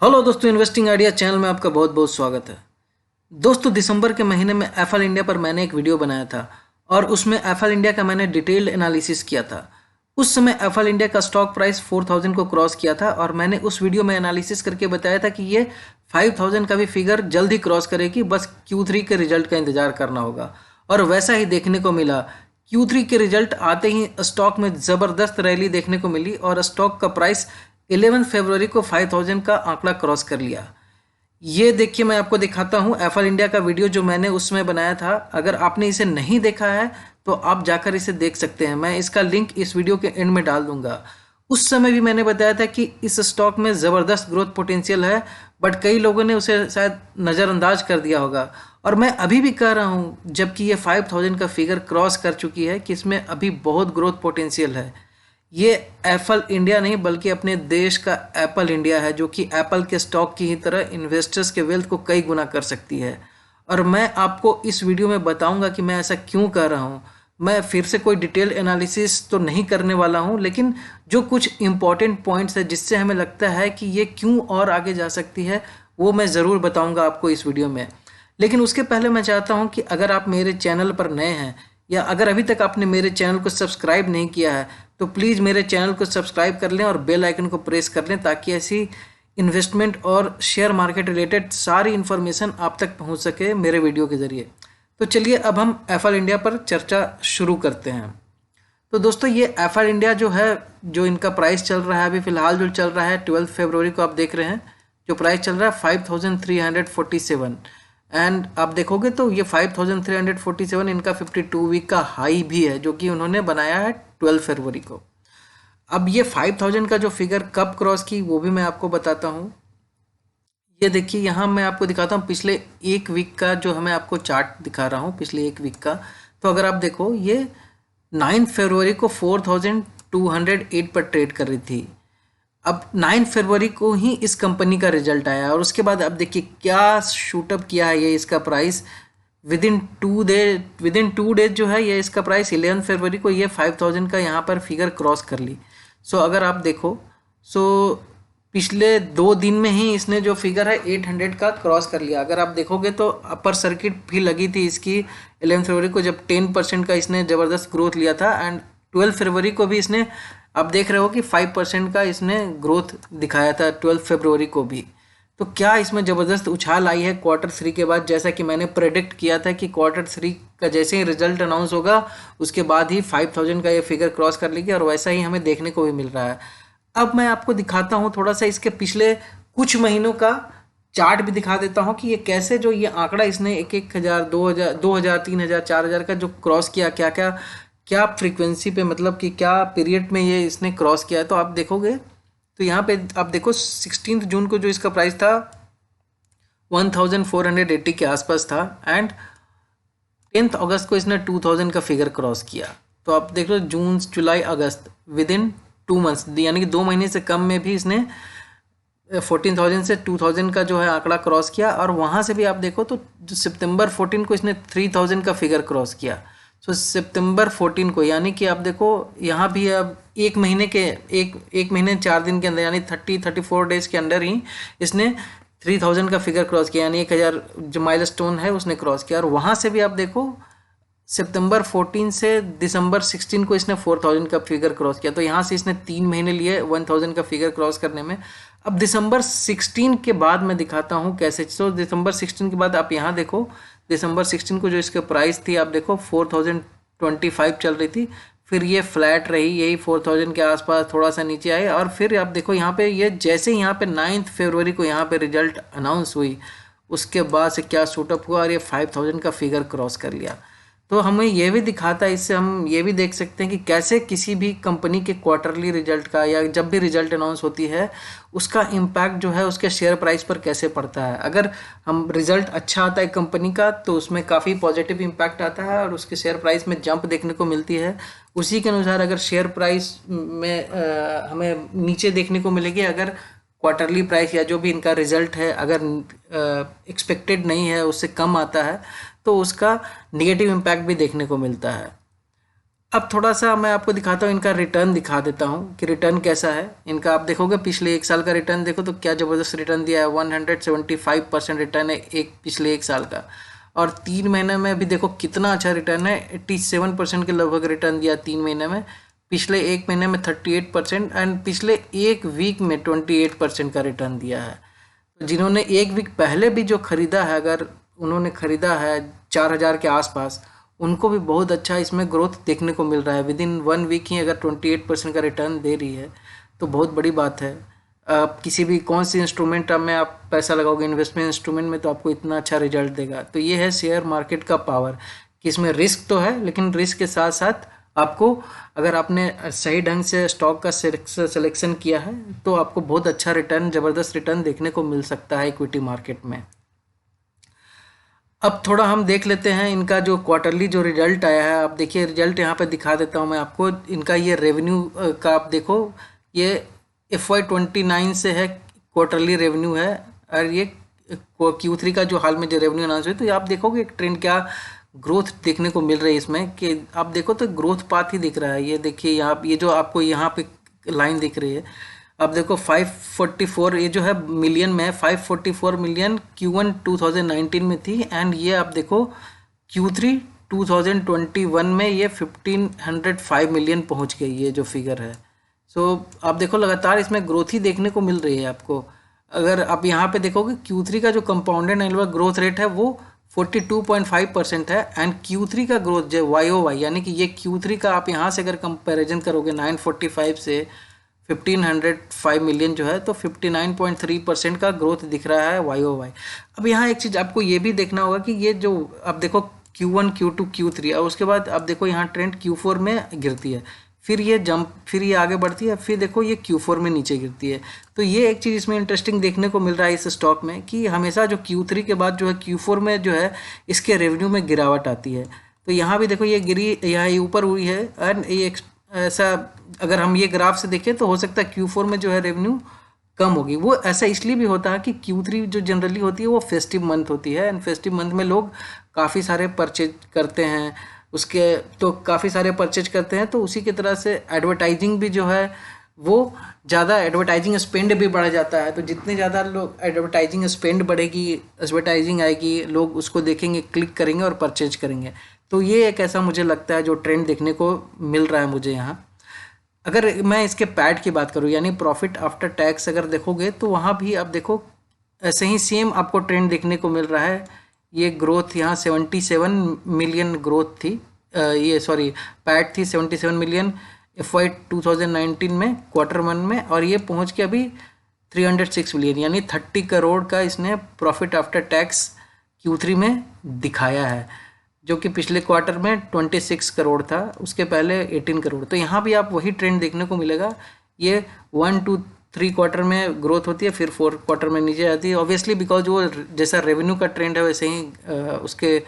Hello दोस्तों, investing idea channel में आपका बहुत बहुत स्वागत है। दोस्तों, दिसंबर के महीने में एफएल इंडिया पर मैंने एक वीडियो बनाया था और उसमें एफएल इंडिया का मैंने डिटेल्ड एनालिसिस किया था। उस समय एफएल इंडिया का स्टॉक प्राइस 4000 को क्रॉस किया था और मैंने उस वीडियो में एनालिसिस करके बताया था कि ये 5000 का भी फिगर जल्द ही क्रॉस करेगी, बस Q3 के रिजल्ट का इंतजार करना होगा। और वैसा ही देखने को मिला। Q3 के रिजल्ट आते ही स्टॉक में ज़बरदस्त रैली देखने को मिली और स्टॉक का प्राइस 11 फरवरी को 5000 का आंकड़ा क्रॉस कर लिया। ये देखिए, मैं आपको दिखाता हूँ एफएल इंडिया का वीडियो जो मैंने उसमें बनाया था। अगर आपने इसे नहीं देखा है तो आप जाकर इसे देख सकते हैं। मैं इसका लिंक इस वीडियो के एंड में डाल दूंगा। उस समय भी मैंने बताया था कि इस स्टॉक में ज़बरदस्त ग्रोथ पोटेंशियल है, बट कई लोगों ने उसे शायद नज़रअंदाज कर दिया होगा। और मैं अभी भी कह रहा हूँ, जबकि ये 5000 का फिगर क्रॉस कर चुकी है, कि इसमें अभी बहुत ग्रोथ पोटेंशियल है। ये एप्पल इंडिया नहीं बल्कि अपने देश का एप्पल इंडिया है, जो कि एप्पल के स्टॉक की ही तरह इन्वेस्टर्स के वेल्थ को कई गुना कर सकती है। और मैं आपको इस वीडियो में बताऊंगा कि मैं ऐसा क्यों कर रहा हूँ। मैं फिर से कोई डिटेल एनालिसिस तो नहीं करने वाला हूँ, लेकिन जो कुछ इंपॉर्टेंट पॉइंट्स है जिससे हमें लगता है कि ये क्यों और आगे जा सकती है, वो मैं ज़रूर बताऊँगा आपको इस वीडियो में। लेकिन उसके पहले मैं चाहता हूँ कि अगर आप मेरे चैनल पर नए हैं या अगर अभी तक आपने मेरे चैनल को सब्सक्राइब नहीं किया है, तो प्लीज़ मेरे चैनल को सब्सक्राइब कर लें और बेल आइकन को प्रेस कर लें, ताकि ऐसी इन्वेस्टमेंट और शेयर मार्केट रिलेटेड सारी इन्फॉर्मेशन आप तक पहुंच सके मेरे वीडियो के ज़रिए। तो चलिए अब हम एफएल इंडिया पर चर्चा शुरू करते हैं। तो दोस्तों, ये एफएल इंडिया जो है, जो इनका प्राइस चल रहा है अभी फ़िलहाल जो चल रहा है 12 फरवरी को, आप देख रहे हैं जो प्राइस चल रहा है 5347। एंड आप देखोगे तो ये 5347 इनका 52 वीक का हाई भी है, जो कि उन्होंने बनाया है 12 फरवरी को। अब ये 5000 का जो फिगर कब क्रॉस की वो भी मैं आपको बताता हूँ। ये देखिए, यहाँ मैं आपको दिखाता हूँ पिछले एक वीक का जो मैं आपको चार्ट दिखा रहा हूँ, पिछले एक वीक का। तो अगर आप देखो, ये 9 फरवरी को 4208 पर ट्रेड कर रही थी। अब 9 फरवरी को ही इस कंपनी का रिजल्ट आया और उसके बाद अब देखिए क्या शूटअप किया है ये इसका प्राइस। विदिन टू डेज जो है ये इसका प्राइस 11 फरवरी को ये 5000 का यहाँ पर फिगर क्रॉस कर ली। सो अगर आप देखो, सो पिछले 2 दिन में ही इसने जो फिगर है 800 का क्रॉस कर लिया। अगर आप देखोगे तो अपर सर्किट भी लगी थी इसकी 11 फरवरी को, जब 10% का इसने ज़बरदस्त ग्रोथ लिया था। एंड 12 फरवरी को भी इसने, आप देख रहे हो कि 5% का इसने ग्रोथ दिखाया था 12 फरवरी को भी। तो क्या इसमें ज़बरदस्त उछाल आई है Q3 के बाद, जैसा कि मैंने प्रेडिक्ट किया था कि Q3 का जैसे ही रिजल्ट अनाउंस होगा उसके बाद ही 5000 का ये फिगर क्रॉस कर लेगी, और वैसा ही हमें देखने को भी मिल रहा है। अब मैं आपको दिखाता हूँ थोड़ा सा इसके पिछले कुछ महीनों का चार्ट भी दिखा देता हूँ कि ये कैसे, जो ये आंकड़ा इसने 1000, 2000, 3000, 4000 का जो क्रॉस किया, क्या क्या क्या फ्रीक्वेंसी पे, मतलब कि क्या पीरियड में ये इसने क्रॉस किया है। तो आप देखोगे तो यहाँ पे आप देखो 16 जून को जो इसका प्राइस था 1480 के आसपास था, एंड 10 अगस्त को इसने 2000 का फिगर क्रॉस किया। तो आप देख लो, जून, जुलाई, अगस्त, विदिन 2 मंथ्स, यानी कि 2 महीने से कम में भी इसने 14,000 से 2000 का जो है आंकड़ा क्रॉस किया। और वहाँ से भी आप देखो तो सितंबर 14 को इसने 3000 का फिगर क्रॉस किया। सो सितंबर 14 को, यानी कि आप देखो यहाँ भी अब एक महीने 4 दिन के अंदर, यानी 34 डेज के अंदर ही इसने 3000 का फिगर क्रॉस किया, यानी 1000 जो माइलस्टोन है उसने क्रॉस किया। और वहाँ से भी आप देखो सितंबर 14 से दिसंबर 16 को इसने 4000 का फिगर क्रॉस किया। तो यहाँ से इसने 3 महीने लिए 1000 का फिगर क्रॉस करने में। अब दिसंबर 16 के बाद मैं दिखाता हूँ कैसे। तो दिसंबर 16 के बाद आप यहाँ देखो, दिसंबर 16 को जो इसके प्राइस थी, आप देखो 4025 चल रही थी, फिर ये फ्लैट रही यही 4000 के आसपास, थोड़ा सा नीचे आए, और फिर आप देखो यहाँ पे ये जैसे ही यहाँ पे 9 फरवरी को यहाँ पे रिजल्ट अनाउंस हुई, उसके बाद से क्या शूटअप हुआ और ये 5000 का फिगर क्रॉस कर लिया। तो हमें ये भी दिखाता है, इससे हम ये भी देख सकते हैं कि कैसे किसी भी कंपनी के क्वार्टरली रिजल्ट का, या जब भी रिजल्ट अनाउंस होती है उसका इम्पैक्ट जो है उसके शेयर प्राइस पर कैसे पड़ता है। अगर हम रिजल्ट अच्छा आता है कंपनी का तो उसमें काफ़ी पॉजिटिव इम्पैक्ट आता है और उसके शेयर प्राइस में जंप देखने को मिलती है। उसी के अनुसार अगर शेयर प्राइस में हमें नीचे देखने को मिलेगी, अगर क्वार्टरली प्राइस या जो भी इनका रिजल्ट है अगर एक्सपेक्टेड नहीं है, उससे कम आता है, तो उसका नेगेटिव इम्पैक्ट भी देखने को मिलता है। अब थोड़ा सा मैं आपको दिखाता हूँ, इनका रिटर्न दिखा देता हूँ कि रिटर्न कैसा है इनका। आप देखोगे पिछले एक साल का रिटर्न देखो तो क्या ज़बरदस्त रिटर्न दिया है, 175% रिटर्न है एक पिछले एक साल का। और 3 महीने में भी देखो कितना अच्छा रिटर्न है, 87% के लगभग रिटर्न दिया 3 महीने में। पिछले एक महीने में 38% एंड पिछले एक वीक में 28% का रिटर्न दिया है। तो जिन्होंने एक वीक पहले भी जो खरीदा है, अगर उन्होंने खरीदा है 4,000 के आसपास, उनको भी बहुत अच्छा इसमें ग्रोथ देखने को मिल रहा है। विद इन 1 वीक ही अगर 28% का रिटर्न दे रही है तो बहुत बड़ी बात है। आप किसी भी कौन सी इंस्ट्रूमेंट में आप पैसा लगाओगे इन्वेस्टमेंट इंस्ट्रूमेंट में तो आपको इतना अच्छा रिजल्ट देगा। तो ये है शेयर मार्केट का पावर कि इसमें रिस्क तो है, लेकिन रिस्क के साथ साथ आपको, अगर आपने सही ढंग से स्टॉक का सिलेक्शन किया है तो आपको बहुत अच्छा रिटर्न, ज़बरदस्त रिटर्न देखने को मिल सकता है इक्विटी मार्केट में। अब थोड़ा हम देख लेते हैं इनका जो क्वार्टरली जो रिजल्ट आया है। आप देखिए रिजल्ट यहाँ पे दिखा देता हूँ मैं आपको। इनका ये रेवेन्यू का आप देखो, ये FY29 से है, क्वार्टरली रेवेन्यू है। और ये Q3 का जो हाल में जो रेवेन्यू अनाउंस हुई, तो आप देखोगे एक ट्रेंड क्या ग्रोथ देखने को मिल रही है इसमें, कि आप देखो तो ग्रोथ पाथ ही दिख रहा है। ये देखिए यहाँ, ये जो आपको यहाँ पे लाइन दिख रही है, अब देखो 544, ये जो है मिलियन में है, 544 मिलियन Q1 2019 में थी। एंड ये आप देखो Q3 2021 में ये 1505 मिलियन पहुंच गई, ये जो फिगर है। सो आप देखो लगातार इसमें ग्रोथ ही देखने को मिल रही है आपको। अगर आप यहाँ पे देखोगे Q3 का जो कंपाउंडेड एनुअल ग्रोथ रेट है वो 42.5% है। एंड Q3 का ग्रोथ जो YOY, यानी कि ये Q3 का आप यहाँ से अगर कंपैरिजन करोगे 945 से 1505 मिलियन जो है, तो 59.3% का ग्रोथ दिख रहा है YOY। अब यहाँ एक चीज़ आपको ये भी देखना होगा कि ये जो आप देखो Q1 Q2 Q3 और उसके बाद आप देखो यहाँ ट्रेंड Q4 में गिरती है, फिर ये जंप, फिर ये आगे बढ़ती है, फिर देखो ये Q4 में नीचे गिरती है। तो ये एक चीज़ इसमें इंटरेस्टिंग देखने को मिल रहा है इस स्टॉक में, कि हमेशा जो Q3 के बाद जो है Q4 में जो है इसके रेवेन्यू में गिरावट आती है। तो यहाँ भी देखो ये गिरी, यहाँ ये ऊपर हुई है। एंड ये ऐसा अगर हम ये ग्राफ से देखें तो हो सकता है Q4 में जो है रेवेन्यू कम होगी। वो ऐसा इसलिए भी होता है कि Q3 जो जनरली होती है वो फेस्टिव मंथ होती है। एंड फेस्टिव मंथ में लोग काफ़ी सारे परचेज करते हैं, उसके तो काफ़ी सारे परचेज करते हैं, तो उसी की तरह से एडवर्टाइजिंग भी जो है वो ज़्यादा, एडवर्टाइजिंग स्पेंड भी बढ़ जाता है। तो जितने ज़्यादा लोग एडवर्टाइजिंग स्पेंड बढ़ेगी, एडवर्टाइजिंग आएगी, लोग उसको देखेंगे, क्लिक करेंगे और परचेज करेंगे। तो ये एक ऐसा मुझे लगता है जो ट्रेंड देखने को मिल रहा है मुझे यहाँ। अगर मैं इसके पैट की बात करूँ यानी प्रॉफिट आफ्टर टैक्स अगर देखोगे तो वहाँ भी आप देखो ऐसे ही सेम आपको ट्रेंड देखने को मिल रहा है। ये ग्रोथ यहाँ 77 मिलियन ग्रोथ थी, ये सॉरी पैट थी 77 मिलियन FY 2019 में Q1 में, और ये पहुँच के अभी 306 मिलियन यानी 30 करोड़ का इसने प्रॉफिट आफ्टर टैक्स Q3 में दिखाया है, जो कि पिछले क्वार्टर में 26 करोड़ था, उसके पहले 18 करोड़। तो यहाँ भी आप वही ट्रेंड देखने को मिलेगा। ये 1 2 3 क्वार्टर में ग्रोथ होती है, फिर 4 क्वार्टर में नीचे आती है। ऑब्वियसली बिकॉज वो जैसा रेवेन्यू का ट्रेंड है वैसे ही उसके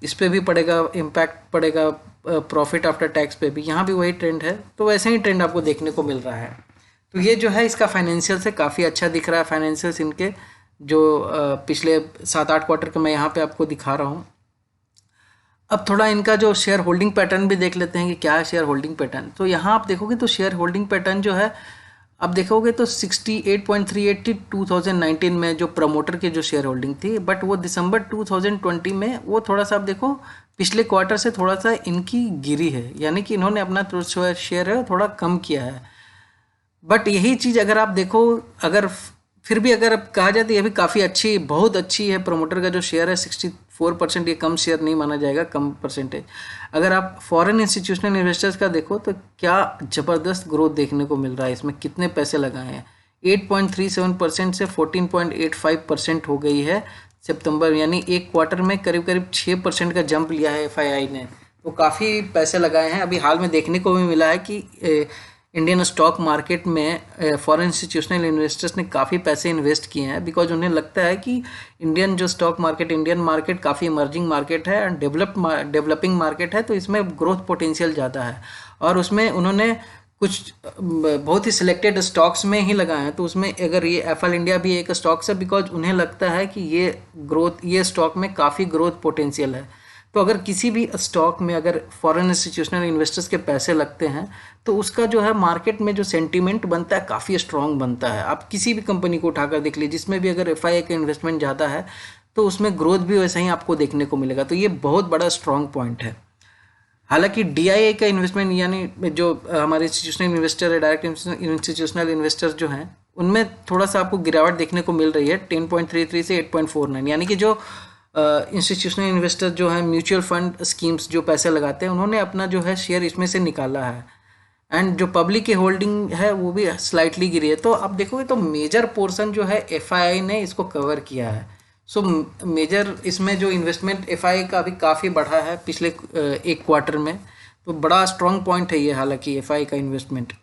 इस पे भी पड़ेगा, इम्पैक्ट पड़ेगा प्रॉफिट आफ्टर टैक्स पे भी। यहाँ भी वही ट्रेंड है, तो वैसे ही ट्रेंड आपको देखने को मिल रहा है। तो ये जो है इसका फाइनेंशियल से काफ़ी अच्छा दिख रहा है। फाइनेंशियल्स इनके जो पिछले 7-8 क्वार्टर के मैं यहाँ पे आपको दिखा रहा हूँ। अब थोड़ा इनका जो शेयर होल्डिंग पैटर्न भी देख लेते हैं कि क्या है शेयर होल्डिंग पैटर्न। तो यहाँ आप देखोगे तो शेयर होल्डिंग पैटर्न जो है आप देखोगे तो 68.38 थी 2019 में जो प्रमोटर की जो शेयर होल्डिंग थी, बट वो दिसंबर 2020 में वो थोड़ा सा आप देखो पिछले क्वार्टर से थोड़ा सा इनकी गिरी है, यानी कि इन्होंने अपना जो शेयर है थोड़ा कम किया है। बट यही चीज़ अगर आप देखो, अगर फिर भी अगर कहा जाए तो ये भी काफ़ी अच्छी, बहुत अच्छी है। प्रमोटर का जो शेयर है 64%, ये कम शेयर नहीं माना जाएगा, कम परसेंटेज। अगर आप फॉरेन इंस्टीट्यूशनल इन्वेस्टर्स का देखो तो क्या ज़बरदस्त ग्रोथ देखने को मिल रहा है। इसमें कितने पैसे लगाए हैं, 8.37% से 14.85% हो गई है सितंबर, यानी एक क्वार्टर में करीब करीब 6% का जंप लिया है FII ने। तो काफ़ी पैसे लगाए हैं। अभी हाल में देखने को भी मिला है कि इंडियन स्टॉक मार्केट में फॉरेन इंस्टीट्यूशनल इन्वेस्टर्स ने काफ़ी पैसे इन्वेस्ट किए हैं, बिकॉज उन्हें लगता है कि इंडियन जो स्टॉक मार्केट, इंडियन मार्केट काफ़ी इमर्जिंग मार्केट है एंड डेवलपिंग मार्केट है, तो इसमें ग्रोथ पोटेंशियल ज़्यादा है। और उसमें उन्होंने कुछ बहुत ही सिलेक्टेड स्टॉक्स में ही लगाए हैं। तो उसमें अगर ये एफएल इंडिया भी एक स्टॉक्स है, बिकॉज उन्हें लगता है कि ये ग्रोथ, ये स्टॉक में काफ़ी ग्रोथ पोटेंशियल है। तो अगर किसी भी स्टॉक में अगर फॉरेन इंस्टीट्यूशनल इन्वेस्टर्स के पैसे लगते हैं तो उसका जो है मार्केट में जो सेंटीमेंट बनता है काफ़ी स्ट्रांग बनता है। आप किसी भी कंपनी को उठाकर देख लीजिए जिसमें भी अगर एफआईआई का इन्वेस्टमेंट ज़्यादा है तो उसमें ग्रोथ भी वैसा ही आपको देखने को मिलेगा। तो ये बहुत बड़ा स्ट्रांग पॉइंट है। हालांकि डीआईआई का इन्वेस्टमेंट यानी जो हमारे इंस्टीट्यूशनल इन्वेस्टर है, डायरेक्ट इंस्टीट्यूशनल इन्वेस्टर्स जो हैं उनमें थोड़ा सा आपको गिरावट देखने को मिल रही है 10.33 से 8.49। यानी कि जो इंस्टीट्यूशनल इन्वेस्टर जो हैं म्यूचुअल फंड स्कीम्स जो पैसे लगाते हैं उन्होंने अपना जो है शेयर इसमें से निकाला है। एंड जो पब्लिक की होल्डिंग है वो भी स्लाइटली गिरी है। तो आप देखोगे तो मेजर पोर्शन जो है एफआईआई ने इसको कवर किया है। सो मेजर इसमें जो इन्वेस्टमेंट एफआईआई का भी काफ़ी बढ़ा है पिछले एक क्वार्टर में। तो बड़ा स्ट्रॉन्ग पॉइंट है ये हालांकि एफआईआई का इन्वेस्टमेंट।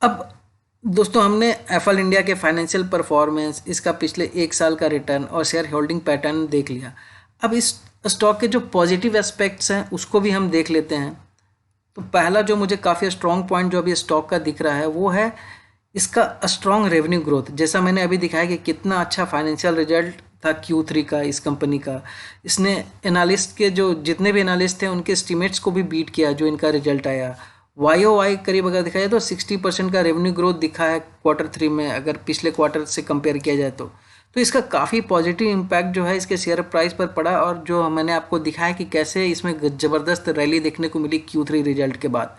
अब दोस्तों हमने एफएल इंडिया के फाइनेंशियल परफॉर्मेंस, इसका पिछले एक साल का रिटर्न और शेयर होल्डिंग पैटर्न देख लिया। अब इस स्टॉक के जो पॉजिटिव एस्पेक्ट्स हैं उसको भी हम देख लेते हैं। तो पहला जो मुझे काफ़ी स्ट्रॉन्ग पॉइंट जो अभी स्टॉक का दिख रहा है वो है इसका स्ट्रॉन्ग रेवेन्यू ग्रोथ। जैसा मैंने अभी दिखाया कि कितना अच्छा फाइनेंशियल रिजल्ट था Q3 का इस कंपनी का। इसने एनालिस्ट के जो जितने भी एनालिस्ट थे उनके एस्टीमेट्स को भी बीट किया जो इनका रिजल्ट आया। YOY करीब अगर दिखाया तो 60% का रेवेन्यू ग्रोथ दिखा है Q3 में, अगर पिछले क्वार्टर से कंपेयर किया जाए तो इसका काफ़ी पॉजिटिव इम्पैक्ट जो है इसके शेयर प्राइस पर पड़ा। और जो मैंने आपको दिखाया कि कैसे इसमें ज़बरदस्त रैली देखने को मिली Q3 रिजल्ट के बाद।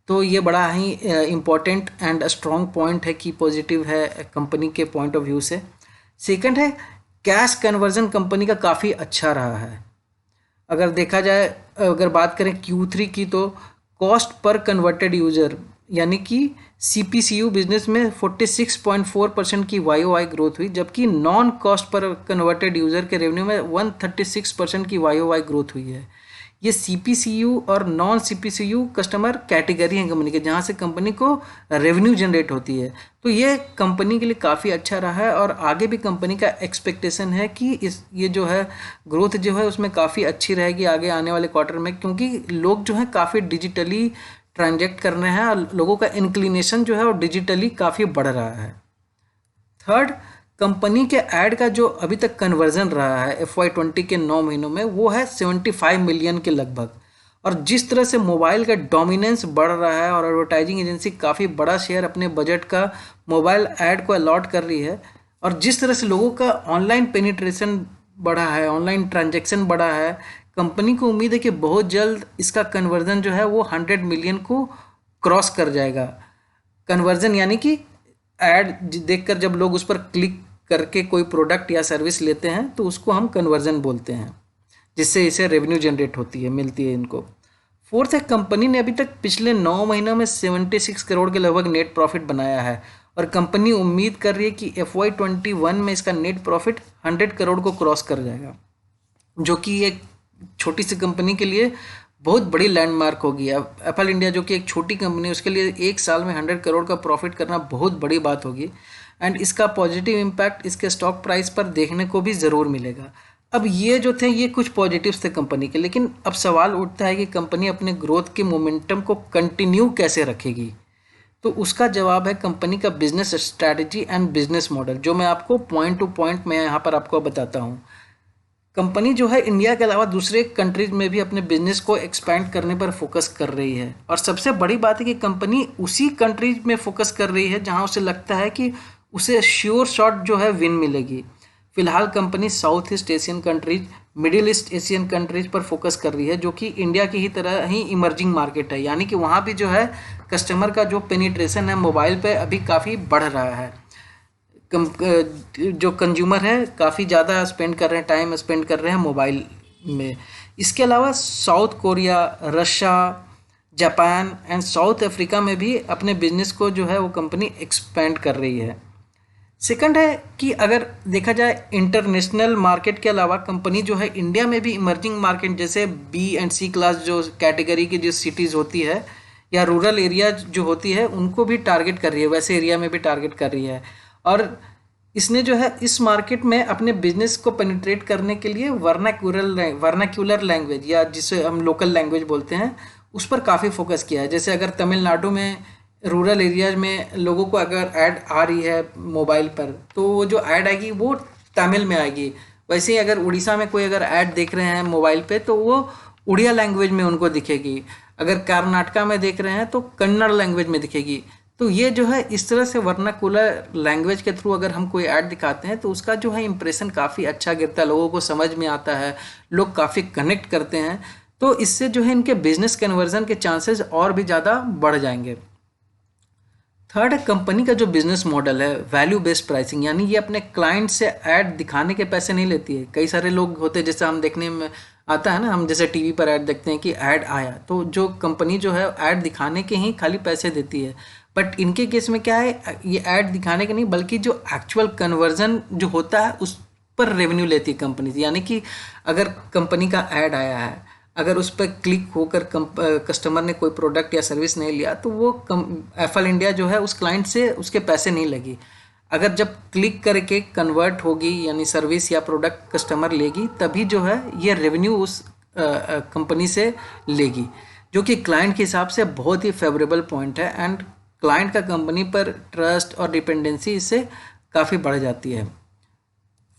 तो ये बड़ा ही इम्पॉर्टेंट एंड स्ट्रॉन्ग पॉइंट है कि पॉजिटिव है कंपनी के पॉइंट ऑफ व्यू से। सेकंड है कैश कन्वर्जन कंपनी का काफ़ी अच्छा रहा है। अगर देखा जाए, अगर बात करें Q3 की तो कॉस्ट पर कन्वर्टेड यूज़र यानी कि CPCU बिजनेस में 46.4% की YOY ग्रोथ हुई, जबकि non cost per converted user के रेवेन्यू में 136% की YOY ग्रोथ हुई है। ये CPCU और नॉन CPCU कस्टमर कैटेगरी हैं कंपनी के, जहाँ से कंपनी को रेवेन्यू जनरेट होती है। तो ये कंपनी के लिए काफ़ी अच्छा रहा है और आगे भी कंपनी का एक्सपेक्टेशन है कि ये जो है ग्रोथ जो है उसमें काफ़ी अच्छी रहेगी आगे आने वाले क्वार्टर में, क्योंकि लोग जो है काफ़ी डिजिटली ट्रांजैक्ट कर रहे हैं और लोगों का इंक्लिनेशन जो है वो डिजिटली काफ़ी बढ़ रहा है। थर्ड, कंपनी के ऐड का जो अभी तक कन्वर्जन रहा है FY20 के 9 महीनों में वो है 75 मिलियन के लगभग। और जिस तरह से मोबाइल का डोमिनेंस बढ़ रहा है और एडवर्टाइजिंग एजेंसी काफ़ी बड़ा शेयर अपने बजट का मोबाइल ऐड को अलॉट कर रही है, और जिस तरह से लोगों का ऑनलाइन पेनिट्रेशन बढ़ा है, ऑनलाइन ट्रांजेक्शन बढ़ा है, कंपनी को उम्मीद है कि बहुत जल्द इसका कन्वर्जन जो है वो 100 मिलियन को क्रॉस कर जाएगा। कन्वर्जन यानी कि ऐड देखकर जब लोग उस पर क्लिक करके कोई प्रोडक्ट या सर्विस लेते हैं तो उसको हम कन्वर्जन बोलते हैं, जिससे इसे रेवेन्यू जनरेट होती है, मिलती है इनको। फोर्थ है, कंपनी ने अभी तक पिछले 9 महीनों में 76 करोड़ के लगभग नेट प्रॉफिट बनाया है और कंपनी उम्मीद कर रही है कि FY21 में इसका नेट प्रॉफिट 100 करोड़ को क्रॉस कर जाएगा, जो कि एक छोटी सी कंपनी के लिए बहुत बड़ी लैंडमार्क होगी। अब एफएल इंडिया जो कि एक छोटी कंपनी है उसके लिए एक साल में 100 करोड़ का प्रॉफिट करना बहुत बड़ी बात होगी। एंड इसका पॉजिटिव इम्पैक्ट इसके स्टॉक प्राइस पर देखने को भी ज़रूर मिलेगा। अब ये जो थे ये कुछ पॉजिटिव्स थे कंपनी के, लेकिन अब सवाल उठता है कि कंपनी अपने ग्रोथ के मोमेंटम को कंटिन्यू कैसे रखेगी। तो उसका जवाब है कंपनी का business strategy and business model, जो मैं आपको पॉइंट टू पॉइंट मैं यहाँ पर आपको बताता हूँ। कंपनी जो है इंडिया के अलावा दूसरे कंट्रीज में भी अपने बिजनेस को एक्सपैंड करने पर फोकस कर रही है, और सबसे बड़ी बात है कि कंपनी उसी कंट्रीज में फोकस कर रही है जहां उसे लगता है कि उसे श्योर शॉट जो है विन मिलेगी। फिलहाल company south east Asian countries, middle east Asian countries पर फोकस कर रही है, जो कि इंडिया की ही तरह ही इमर्जिंग मार्केट है, यानी कि वहाँ भी जो है कस्टमर का जो पेनिट्रेशन है मोबाइल पे अभी काफ़ी बढ़ रहा है। जो कंज्यूमर है काफ़ी ज़्यादा स्पेंड कर रहे हैं, टाइम स्पेंड कर रहे हैं मोबाइल में। इसके अलावा south Korea, Russia, Japan and south Africa में भी अपने बिजनेस को जो है वो कंपनी एक्सपेंड कर रही है। सेकंड है कि अगर देखा जाए इंटरनेशनल मार्केट के अलावा कंपनी जो है इंडिया में भी इमर्जिंग मार्केट जैसे B एंड C क्लास जो कैटेगरी की जो सिटीज़ होती है या रूरल एरिया जो होती है उनको भी टारगेट कर रही है, वैसे एरिया में भी टारगेट कर रही है। और इसने जो है इस मार्केट में अपने बिजनेस को पेनिट्रेट करने के लिए वर्नाक्यूलर लैंग्वेज या जिसे हम लोकल लैंग्वेज बोलते हैं उस पर काफ़ी फोकस किया है। जैसे अगर तमिलनाडु में रूरल एरियाज में लोगों को अगर ऐड आ रही है मोबाइल पर, तो वो जो ऐड आएगी वो तमिल में आएगी, वैसे ही अगर उड़ीसा में कोई अगर ऐड देख रहे हैं मोबाइल पे तो वो उड़िया लैंग्वेज में उनको दिखेगी, अगर कर्नाटका में देख रहे हैं तो कन्नड़ लैंग्वेज में दिखेगी। तो ये जो है इस तरह से वर्नाकुलर लैंग्वेज के थ्रू अगर हम कोई ऐड दिखाते हैं तो उसका जो है इंप्रेशन काफ़ी अच्छा गिरता है, लोगों को समझ में आता है, लोग काफ़ी कनेक्ट करते हैं। तो इससे जो है इनके बिजनेस कन्वर्जन के चांसेस और भी ज़्यादा बढ़ जाएंगे। थर्ड है कंपनी का जो बिजनेस मॉडल है वैल्यू बेस्ड प्राइसिंग, यानी ये अपने क्लाइंट से ऐड दिखाने के पैसे नहीं लेती है। कई सारे लोग होते हैं, जैसे हम देखने में आता है ना, हम जैसे टीवी पर ऐड देखते हैं कि ऐड आया, तो जो कंपनी जो है ऐड दिखाने के ही खाली पैसे देती है। बट इनके केस में क्या है, ये ऐड दिखाने के नहीं बल्कि जो एक्चुअल कन्वर्जन जो होता है उस पर रेवेन्यू लेती है कंपनी से। यानी कि अगर कंपनी का ऐड आया है, अगर उस पर क्लिक होकर कस्टमर ने कोई प्रोडक्ट या सर्विस नहीं लिया तो वो एफएल इंडिया जो है उस क्लाइंट से उसके पैसे नहीं लगी। अगर जब क्लिक करके कन्वर्ट होगी यानी सर्विस या प्रोडक्ट कस्टमर लेगी तभी जो है ये रेवेन्यू उस कंपनी से लेगी, जो कि क्लाइंट के हिसाब से बहुत ही फेवरेबल पॉइंट है। एंड क्लाइंट का कंपनी पर ट्रस्ट और डिपेंडेंसी इससे काफ़ी बढ़ जाती है।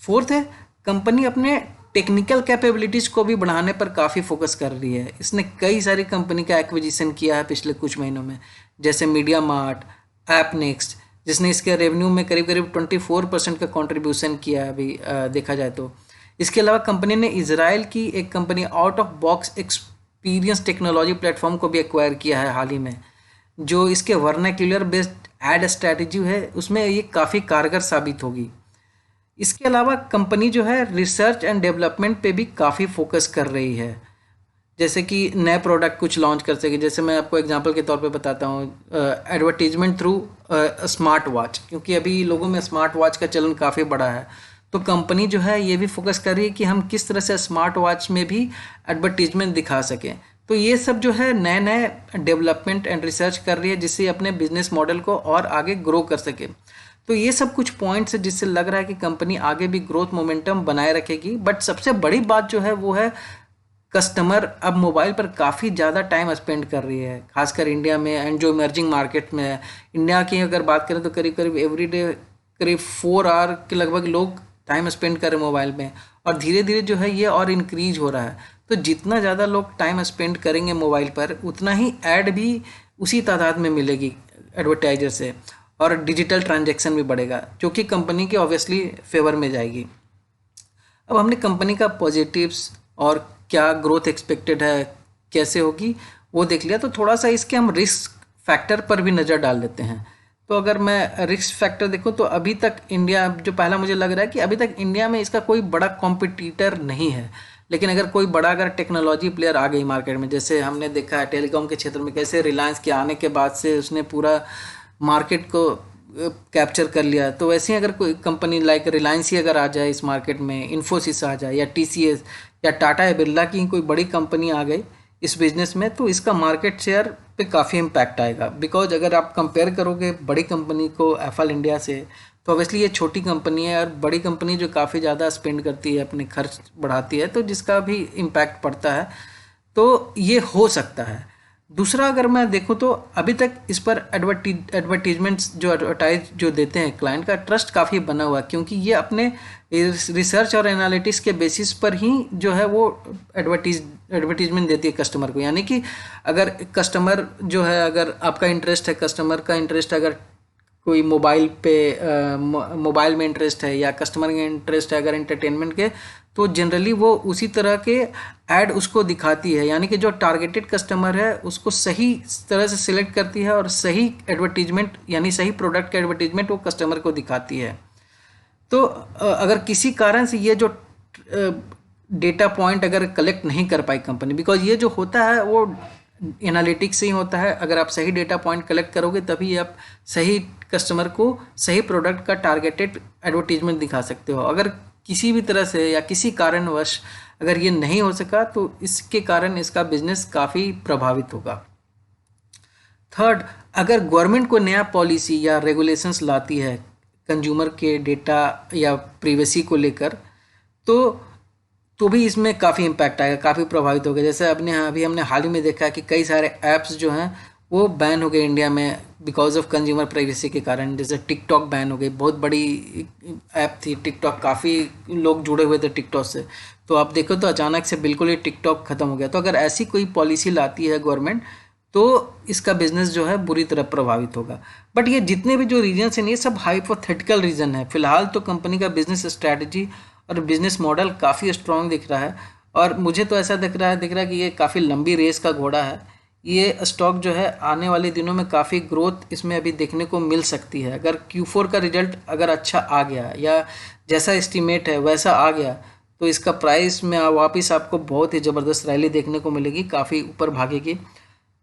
फोर्थ है कंपनी अपने टेक्निकल कैपेबिलिटीज़ को भी बढ़ाने पर काफ़ी फोकस कर रही है। इसने कई सारी कंपनी का एक्विजिशन किया है पिछले कुछ महीनों में, जैसे मीडिया मार्ट, ऐप नेक्स्ट, जिसने इसके रेवेन्यू में करीब करीब 24% का कंट्रीब्यूशन किया है अभी देखा जाए तो। इसके अलावा कंपनी ने इजराइल की एक company out of box experience technology platform को भी एक्वायर किया है हाल ही में, जो इसके वर्नाक्यूलर बेस्ड एड स्ट्रैटेजी है उसमें ये काफ़ी कारगर साबित होगी। इसके अलावा कंपनी जो है रिसर्च एंड डेवलपमेंट पे भी काफ़ी फोकस कर रही है, जैसे कि नए प्रोडक्ट कुछ लॉन्च कर सके। जैसे मैं आपको एग्जांपल के तौर पे बताता हूँ, एडवर्टीजमेंट थ्रू स्मार्ट वॉच, क्योंकि अभी लोगों में स्मार्ट वॉच का चलन काफ़ी बड़ा है। तो कंपनी जो है ये भी फोकस कर रही है कि हम किस तरह से स्मार्ट वॉच में भी एडवर्टीजमेंट दिखा सकें। तो ये सब जो है नए नए डेवलपमेंट एंड रिसर्च कर रही है जिससे अपने बिजनेस मॉडल को और आगे ग्रो कर सके। तो ये सब कुछ पॉइंट्स है जिससे लग रहा है कि कंपनी आगे भी ग्रोथ मोमेंटम बनाए रखेगी। बट सबसे बड़ी बात जो है वो है कस्टमर अब मोबाइल पर काफ़ी ज़्यादा टाइम स्पेंड कर रही है, खासकर इंडिया में एंड जो इमर्जिंग मार्केट में है। इंडिया की अगर बात करें तो करीब करीब एवरीडे करीब 4 आवर के लगभग लोग टाइम स्पेंड कर रहे हैं मोबाइल में, और धीरे धीरे जो है ये और इंक्रीज हो रहा है। तो जितना ज़्यादा लोग टाइम स्पेंड करेंगे मोबाइल पर उतना ही ऐड भी उसी तादाद में मिलेगी एडवर्टाइजर से, और डिजिटल ट्रांजैक्शन भी बढ़ेगा जो कि कंपनी के ऑब्वियसली फेवर में जाएगी। अब हमने कंपनी का पॉजिटिव्स और क्या ग्रोथ एक्सपेक्टेड है कैसे होगी वो देख लिया, तो थोड़ा सा इसके हम रिस्क फैक्टर पर भी नज़र डाल देते हैं। तो अगर मैं रिस्क फैक्टर देखूं तो अभी तक इंडिया जो पहला मुझे लग रहा है कि अभी तक इंडिया में इसका कोई बड़ा कॉम्पिटिटर नहीं है। लेकिन अगर कोई बड़ा अगर टेक्नोलॉजी प्लेयर आ गई मार्केट में, जैसे हमने देखा है टेलीकॉम के क्षेत्र में कैसे रिलायंस के आने के बाद से उसने पूरा मार्केट को कैप्चर कर लिया, तो वैसे ही अगर कोई कंपनी लाइक रिलायंस ही अगर आ जाए इस मार्केट में, इन्फोसिस आ जाए या टीसीएस या टाटा या बिरला की कोई बड़ी कंपनी आ गई इस बिज़नेस में, तो इसका मार्केट शेयर पे काफ़ी इम्पैक्ट आएगा। बिकॉज अगर आप कंपेयर करोगे बड़ी कंपनी को एफएल इंडिया से, तो ऑब्वियसली ये छोटी कंपनी है, और बड़ी कंपनी जो काफ़ी ज़्यादा स्पेंड करती है, अपने खर्च बढ़ाती है, तो जिसका भी इम्पैक्ट पड़ता है, तो ये हो सकता है। दूसरा अगर मैं देखूं तो अभी तक इस पर एडवर्टीजमेंट्स जो एडवर्टाइज जो देते हैं क्लाइंट का ट्रस्ट काफ़ी बना हुआ है, क्योंकि ये अपने रिसर्च और एनालिटिक्स के बेसिस पर ही जो है वो एडवर्टीजमेंट देती है कस्टमर को। यानी कि अगर कस्टमर जो है, अगर आपका इंटरेस्ट है, कस्टमर का इंटरेस्ट अगर कोई मोबाइल में इंटरेस्ट है या कस्टमर का इंटरेस्ट है अगर एंटरटेनमेंट के, तो जनरली वो उसी तरह के ऐड उसको दिखाती है। यानी कि जो टारगेटेड कस्टमर है उसको सही तरह से सिलेक्ट करती है और सही एडवर्टीजमेंट यानी सही प्रोडक्ट का एडवर्टीजमेंट वो कस्टमर को दिखाती है। तो अगर किसी कारण से ये जो डेटा पॉइंट अगर कलेक्ट नहीं कर पाई कंपनी, बिकॉज ये जो होता है वो एनालिटिक्स से ही होता है, अगर आप सही डेटा पॉइंट कलेक्ट करोगे तभी आप सही कस्टमर को सही प्रोडक्ट का टारगेटेड एडवर्टीजमेंट दिखा सकते हो। अगर किसी भी तरह से या किसी कारणवश अगर ये नहीं हो सका तो इसके कारण इसका बिजनेस काफ़ी प्रभावित होगा। थर्ड, अगर गवर्नमेंट को नया पॉलिसी या रेगुलेशंस लाती है कंज्यूमर के डेटा या प्राइवेसी को लेकर, तो भी इसमें काफ़ी इम्पैक्ट आएगा, काफ़ी प्रभावित होगा। जैसे अभी हमने हाल ही में देखा है कि कई सारे ऐप्स जो हैं वो बैन हो गए इंडिया में बिकॉज ऑफ कंज्यूमर प्राइवेसी के कारण। जैसे टिकटॉक बैन हो गई, बहुत बड़ी ऐप थी टिकटॉक, काफ़ी लोग जुड़े हुए थे टिकटॉक से। तो आप देखो तो अचानक से बिल्कुल ही टिकटॉक ख़त्म हो गया। तो अगर ऐसी कोई पॉलिसी लाती है गवर्नमेंट तो इसका बिजनेस जो है बुरी तरह प्रभावित होगा। बट ये जितने भी जो रीजन्स हैं ये सब हाइपोथेटिकल रीज़न है। फिलहाल तो कंपनी का बिजनेस स्ट्रैटेजी और बिजनेस मॉडल काफ़ी स्ट्रॉन्ग दिख रहा है, और मुझे तो ऐसा दिख रहा है कि ये काफ़ी लंबी रेस का घोड़ा है। ये स्टॉक जो है आने वाले दिनों में काफ़ी ग्रोथ इसमें अभी देखने को मिल सकती है। अगर Q4 का रिजल्ट अगर अच्छा आ गया या जैसा एस्टीमेट है वैसा आ गया तो इसका प्राइस में वापस आपको बहुत ही ज़बरदस्त रैली देखने को मिलेगी, काफ़ी ऊपर भागेगी।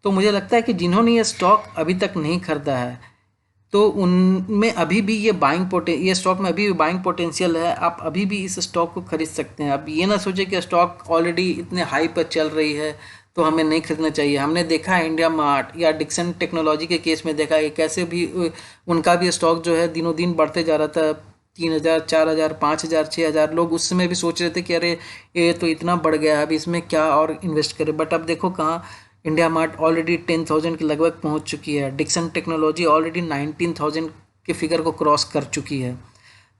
तो मुझे लगता है कि जिन्होंने ये स्टॉक अभी तक नहीं खरीदा है तो उनमें अभी भी ये स्टॉक में अभी भी बाइंग पोटेंशियल है। आप अभी भी इस स्टॉक को खरीद सकते हैं। आप ये ना सोचें कि स्टॉक ऑलरेडी इतने हाई पर चल रही है तो हमें नहीं खरीदना चाहिए। हमने देखा है इंडिया मार्ट या डिक्सन टेक्नोलॉजी के केस में देखा है कैसे भी उनका भी स्टॉक जो है दिनों दिन बढ़ते जा रहा था। 3,000, 4,000, 5,000, 6,000 लोग उस समय भी सोच रहे थे कि अरे ये तो इतना बढ़ गया है, अब इसमें क्या और इन्वेस्ट करें। बट अब देखो कहाँ इंडिया मार्ट ऑलरेडी 10,000 के लगभग पहुंच चुकी है। डिक्सन टेक्नोलॉजी ऑलरेडी 19,000 के फिगर को क्रॉस कर चुकी है।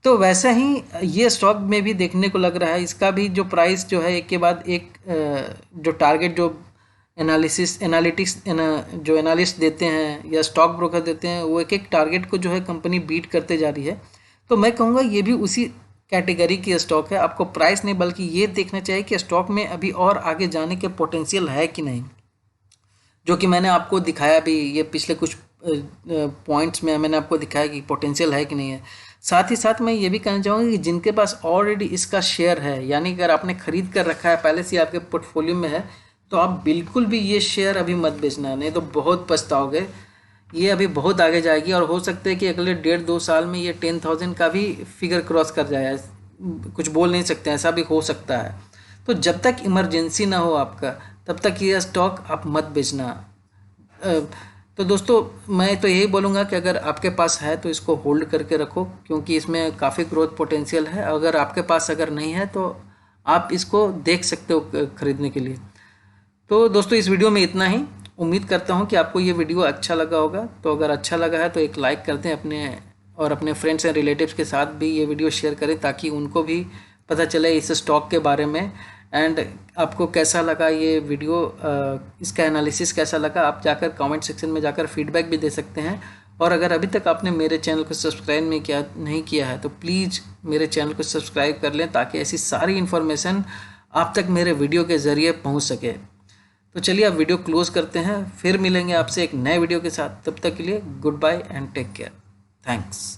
तो वैसा ही ये स्टॉक में भी देखने को लग रहा है। इसका भी जो प्राइस जो है एक के बाद एक जो टारगेट जो जो एनालिस्ट देते हैं या स्टॉक ब्रोकर देते हैं वो एक एक टारगेट को जो है कंपनी बीट करते जा रही है। तो मैं कहूँगा ये भी उसी कैटेगरी की स्टॉक है। आपको प्राइस नहीं बल्कि ये देखना चाहिए कि स्टॉक में अभी और आगे जाने के पोटेंशियल है कि नहीं, जो कि मैंने आपको दिखाया भी। ये पिछले कुछ पॉइंट्स में मैंने आपको दिखाया कि पोटेंशियल है कि नहीं है। साथ ही साथ मैं ये भी कहना चाहूँगा कि जिनके पास ऑलरेडी इसका शेयर है, यानी अगर आपने खरीद कर रखा है पहले से आपके पोर्टफोलियो में है, तो आप बिल्कुल भी ये शेयर अभी मत बेचना, नहीं तो बहुत पछताओगे। ये अभी बहुत आगे जाएगी और हो सकता है कि अगले 1.5-2 साल में ये 10,000 का भी फिगर क्रॉस कर जाए। कुछ बोल नहीं सकते, ऐसा भी हो सकता है। तो जब तक इमरजेंसी ना हो आपका तब तक ये स्टॉक आप मत बेचना। तो दोस्तों मैं तो यही बोलूँगा कि अगर आपके पास है तो इसको होल्ड करके रखो, क्योंकि इसमें काफ़ी ग्रोथ पोटेंशियल है। अगर आपके पास अगर नहीं है तो आप इसको देख सकते हो खरीदने के लिए। तो दोस्तों इस वीडियो में इतना ही। उम्मीद करता हूँ कि आपको ये वीडियो अच्छा लगा होगा। तो अगर अच्छा लगा है तो एक लाइक कर दें अपने फ्रेंड्स एंड रिलेटिव्स के साथ भी ये वीडियो शेयर करें, ताकि उनको भी पता चले इस स्टॉक के बारे में। एंड आपको कैसा लगा ये वीडियो, इसका एनालिसिस कैसा लगा, आप जाकर कमेंट सेक्शन में जाकर फीडबैक भी दे सकते हैं। और अगर अभी तक आपने मेरे चैनल को सब्सक्राइब नहीं किया है तो प्लीज़ मेरे चैनल को सब्सक्राइब कर लें, ताकि ऐसी सारी इन्फॉर्मेशन आप तक मेरे वीडियो के ज़रिए पहुंच सके। तो चलिए अब वीडियो क्लोज़ करते हैं, फिर मिलेंगे आपसे एक नए वीडियो के साथ। तब तक के लिए goodbye and take care. Thanks.